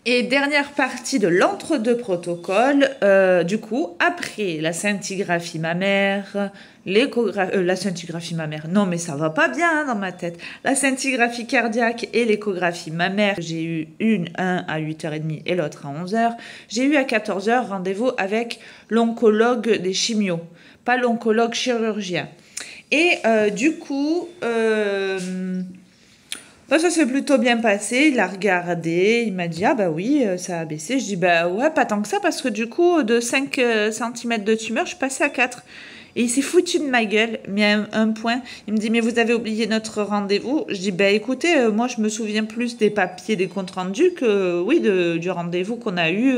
Et dernière partie de l'entre-deux protocole, du coup, après la scintigraphie mammaire, la scintigraphie mammaire, non mais ça va pas bien hein, dans ma tête, la scintigraphie cardiaque et l'échographie mammaire, j'ai eu un à 8h30 et l'autre à 11h, j'ai eu à 14h rendez-vous avec l'oncologue des chimios, pas l'oncologue chirurgien. Et du coup, ça s'est plutôt bien passé, il a regardé, il m'a dit « Ah bah oui, ça a baissé ». Je dis « Bah ouais, pas tant que ça, parce que du coup, de 5 cm de tumeur, je suis passée à 4 ». Et il s'est foutu de ma gueule, mais à un point. Il me dit « Mais vous avez oublié notre rendez-vous ?» Je dis « Bah écoutez, moi je me souviens plus des papiers, des comptes rendus que, oui, du rendez-vous qu'on a eu.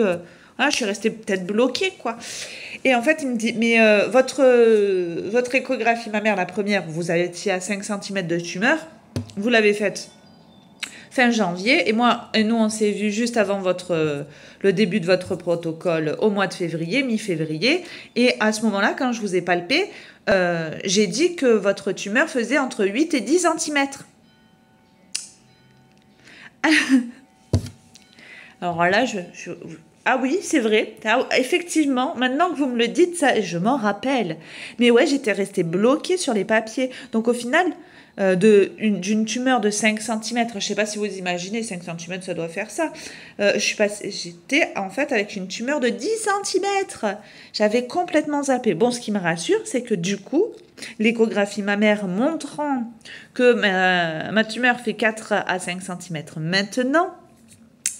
Voilà, je suis restée peut-être bloquée, quoi. » Et en fait, il me dit « Mais votre échographie mammaire, la première, vous étiez à 5 cm de tumeur, vous l'avez faite fin janvier, et nous on s'est vu juste avant le début de votre protocole au mois de février, mi-février, et à ce moment-là, quand je vous ai palpé, j'ai dit que votre tumeur faisait entre 8 et 10 cm. Alors là, ah oui, c'est vrai. Ah, effectivement, maintenant que vous me le dites, ça, je m'en rappelle. Mais ouais, j'étais restée bloquée sur les papiers. Donc au final, d'une tumeur de 5 cm, je ne sais pas si vous imaginez, 5 cm, ça doit faire ça. J'étais en fait avec une tumeur de 10 cm. J'avais complètement zappé. Bon, ce qui me rassure, c'est que du coup, l'échographie mammaire montrant que ma tumeur fait 4 à 5 cm maintenant,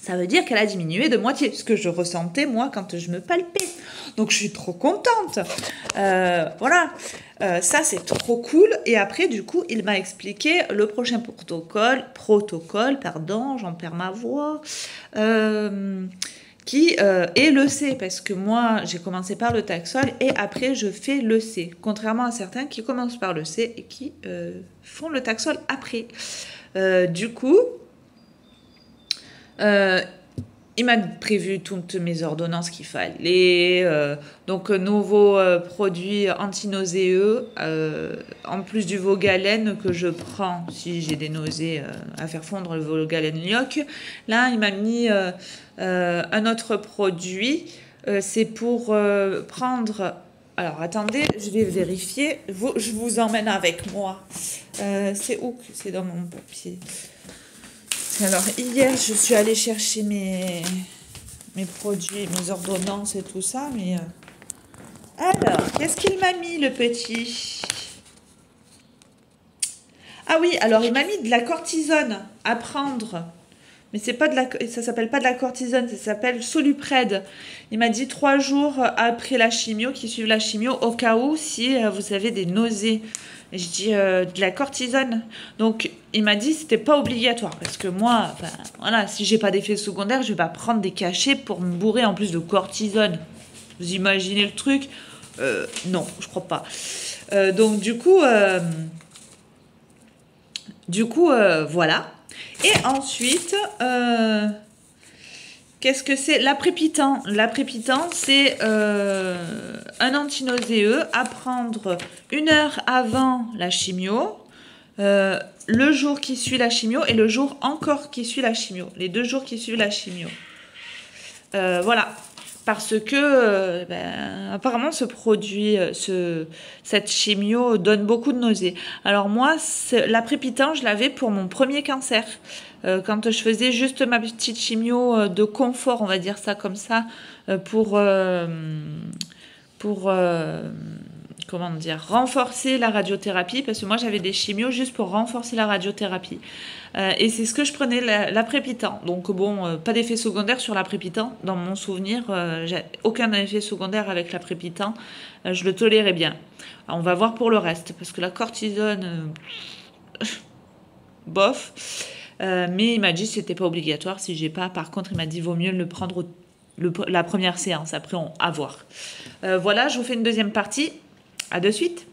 ça veut dire qu'elle a diminué de moitié, ce que je ressentais moi quand je me palpais. Donc je suis trop contente. Voilà, ça c'est trop cool. Et après du coup il m'a expliqué le prochain protocole, pardon, j'en perds ma voix, qui est le C, parce que moi j'ai commencé par le Taxol et après je fais le C, contrairement à certains qui commencent par le C et qui font le Taxol après. Du coup, il m'a prévu toutes mes ordonnances qu'il fallait, donc nouveaux produits anti-nauséeux, en plus du Vogalène que je prends si j'ai des nausées à faire fondre le Vogalène Lyoc. Là, il m'a mis un autre produit, c'est pour prendre... Alors, attendez, je vais vérifier. Je vous emmène avec moi. C'est où que c'est dans mon papier? Alors, hier, je suis allée chercher mes produits, mes ordonnances et tout ça, mais... Alors, qu'est-ce qu'il m'a mis, le petit? Ah oui, alors, il m'a mis de la cortisone à prendre. Mais c'est pas ça s'appelle pas de la cortisone, ça s'appelle Soluprède. Il m'a dit 3 jours après la chimio, qui suivent la chimio, au cas où, si vous avez des nausées. Et je dis de la cortisone. Donc il m'a dit c'était pas obligatoire, parce que moi, voilà, si j'ai pas d'effet secondaire, je vais pas prendre des cachets pour me bourrer en plus de cortisone. Vous imaginez le truc? Non, je crois pas. Donc du coup, voilà. Et ensuite, qu'est-ce que c'est? L'aprepitant. L'aprepitant, c'est un antinauséeux à prendre 1 heure avant la chimio, le jour qui suit la chimio et le jour encore qui suit la chimio. Les 2 jours qui suivent la chimio. Voilà. Parce que, apparemment, ce produit, cette chimio donne beaucoup de nausées. Alors moi, l'aprepitant, je l'avais pour mon premier cancer. Quand je faisais juste ma petite chimio de confort, on va dire ça comme ça, pour comment dire, renforcer la radiothérapie, parce que moi j'avais des chimios juste pour renforcer la radiothérapie. Et c'est ce que je prenais, l'aprepitant. Donc bon, pas d'effet secondaire sur l'aprepitant. Dans mon souvenir, j'ai aucun effet secondaire avec l'aprepitant. Je le tolérais bien. Alors, on va voir pour le reste, parce que la cortisone, bof. Mais il m'a dit que c'était pas obligatoire si j'ai pas. Par contre, il m'a dit vaut mieux le prendre la première séance. Après, à voir. Voilà, je vous fais une deuxième partie. À de suite.